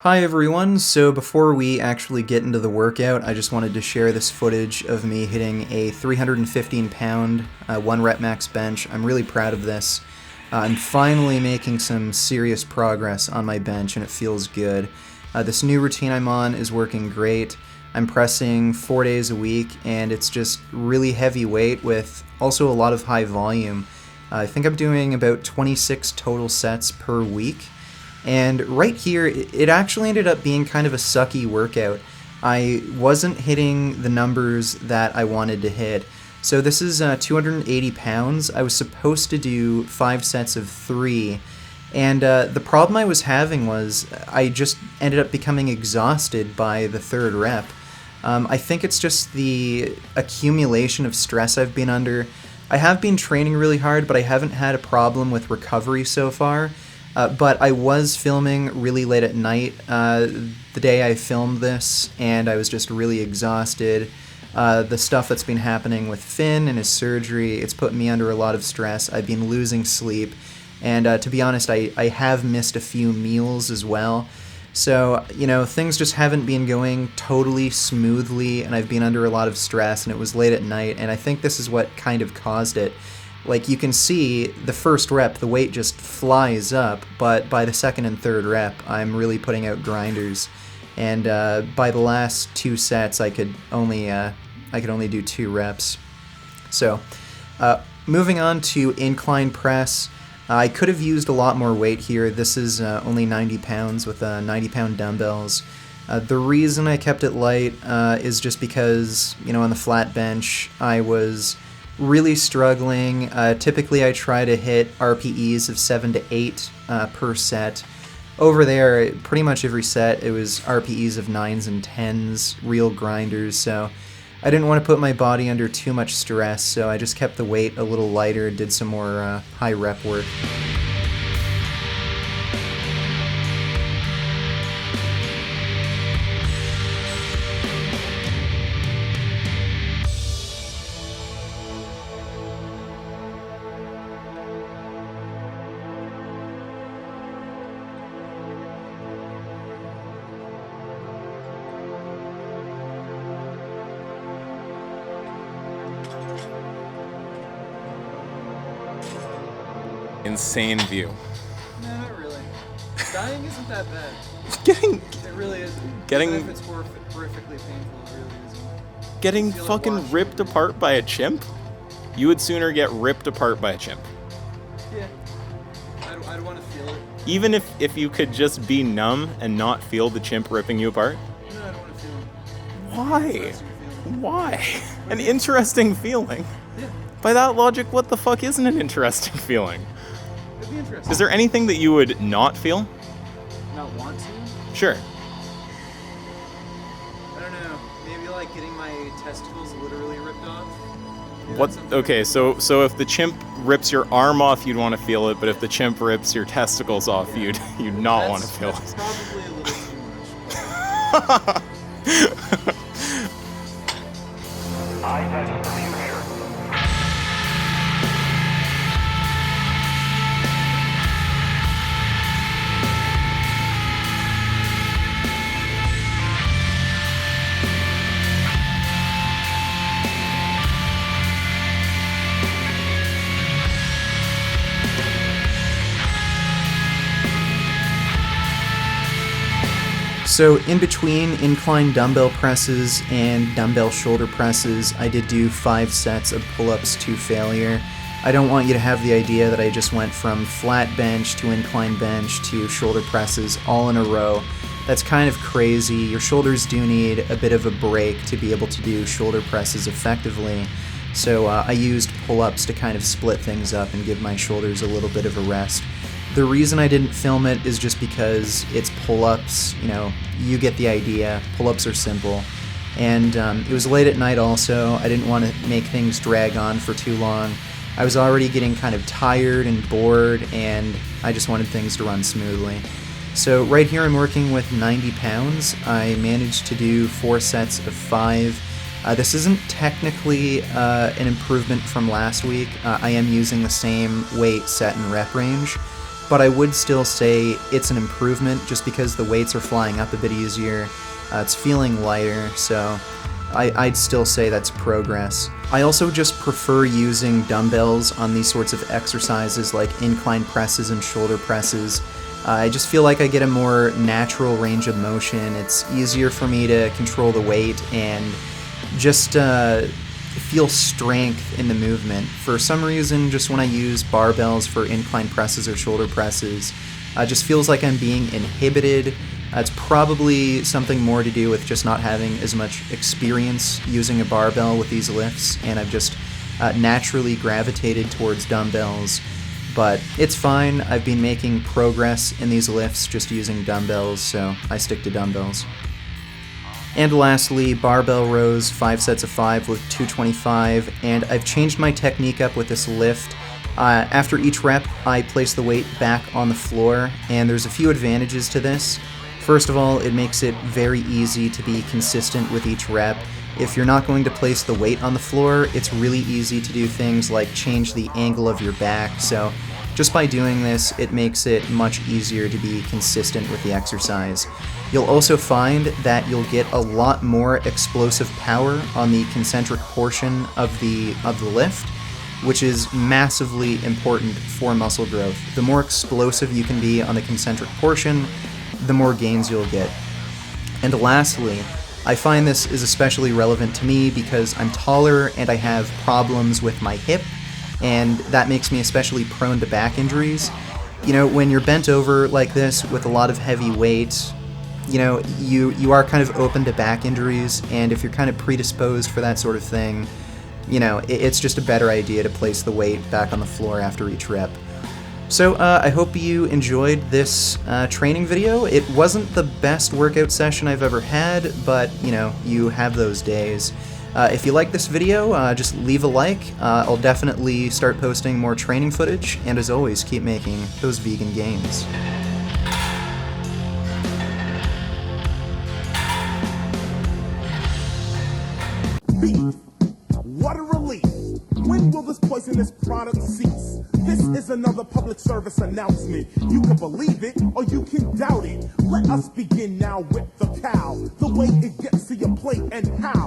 Hi everyone, so before we actually get into the workout, I just wanted to share this footage of me hitting a 315 pound 1 rep max bench. I'm really proud of this. I'm finally making some serious progress on my bench and it feels good. This new routine I'm on is working great. I'm pressing 4 days a week and it's just really heavy weight with also a lot of high volume. I think I'm doing about 26 total sets per week. And right here, it actually ended up being kind of a sucky workout. I wasn't hitting the numbers that I wanted to hit. So this is 280 pounds. I was supposed to do 5 sets of 3. And the problem I was having was I just ended up becoming exhausted by the 3rd rep. I think it's just the accumulation of stress I've been under. I have been training really hard, but I haven't had a problem with recovery so far. But I was filming really late at night the day I filmed this, and I was just really exhausted. The stuff that's been happening with Finn and his surgery, it's put me under a lot of stress. I've been losing sleep, and to be honest, I have missed a few meals as well. So, things just haven't been going totally smoothly, and I've been under a lot of stress, and it was late at night, and I think this is what kind of caused it. Like you can see, the first rep, the weight just flies up, but by the 2nd and 3rd rep, I'm really putting out grinders. And by the last 2 sets, I could only do 2 reps. So, moving on to incline press, I could have used a lot more weight here. This is only 90 pounds with 90-pound dumbbells. The reason I kept it light is just because, on the flat bench, I was really struggling. Typically I try to hit RPEs of 7 to 8 per set. Over there, pretty much every set, it was RPEs of 9s and 10s, real grinders, so I didn't want to put my body under too much stress, so I just kept the weight a little lighter, did some more high rep work. Insane view. No, not really. Dying isn't that bad. Getting It really isn't. Getting- Even if it's horrifically painful, it really isn't. getting feel like fucking watching ripped it. apart by a chimp? You would sooner get ripped apart by a chimp. Yeah. I'd want to feel it. Even if you could just be numb and not feel the chimp ripping you apart? No, I don't want to feel it. Why? Interesting feeling. Why? An interesting feeling. Yeah, By that logic, what the fuck isn't an interesting feeling? it'd be interesting. Is there anything that you would not feel? Not want to? Sure. I don't know. Maybe like getting my testicles literally ripped off. Maybe What? that's something Okay, I'd so if the chimp rips your arm off, you'd want to feel it, but if the chimp rips your testicles off, Yeah. you'd not That's- want to feel that's it. probably a little too much. So in between incline dumbbell presses and dumbbell shoulder presses, I did do 5 sets of pull-ups to failure. I don't want you to have the idea that I just went from flat bench to incline bench to shoulder presses all in a row. That's kind of crazy. Your shoulders do need a bit of a break to be able to do shoulder presses effectively. So I used pull-ups to kind of split things up and give my shoulders a little bit of a rest. The reason I didn't film it is just because it's pull-ups, you get the idea. Pull-ups are simple. And it was late at night also. I didn't want to make things drag on for too long. I was already getting kind of tired and bored, and I just wanted things to run smoothly. So right here I'm working with 90 pounds. I managed to do 4 sets of 5. This isn't technically an improvement from last week. I am using the same weight, set, and rep range. but I would still say it's an improvement just because the weights are flying up a bit easier. It's feeling lighter, so I'd still say that's progress. I also just prefer using dumbbells on these sorts of exercises like incline presses and shoulder presses. I just feel like I get a more natural range of motion. It's easier for me to control the weight and just feel strength in the movement. For some reason, just when I use barbells for incline presses or shoulder presses, it just feels like I'm being inhibited. It's probably something more to do with just not having as much experience using a barbell with these lifts, and I've just naturally gravitated towards dumbbells. But it's fine. I've been making progress in these lifts just using dumbbells, so I stick to dumbbells. And lastly, barbell rows, 5 sets of 5 with 225, and I've changed my technique up with this lift. After each rep, I place the weight back on the floor, and there's a few advantages to this. First of all, it makes it very easy to be consistent with each rep. If you're not going to place the weight on the floor, it's really easy to do things like change the angle of your back, so just by doing this, it makes it much easier to be consistent with the exercise. You'll also find that you'll get a lot more explosive power on the concentric portion of the lift, which is massively important for muscle growth. The more explosive you can be on the concentric portion, the more gains you'll get. And lastly, I find this is especially relevant to me because I'm taller and I have problems with my hip, and that makes me especially prone to back injuries. You know, when you're bent over like this with a lot of heavy weight, you know, you are kind of open to back injuries, and if you're kind of predisposed for that sort of thing, you know, it's just a better idea to place the weight back on the floor after each rep. So I hope you enjoyed this training video. It wasn't the best workout session I've ever had, but you know, you have those days. If you like this video, just leave a like. I'll definitely start posting more training footage, and as always, keep making those vegan gains. Beef. What a relief. When will this poisonous product cease? This is another public service announcement. You can believe it or you can doubt it. Let us begin now with the cow. The way it gets to your plate and how.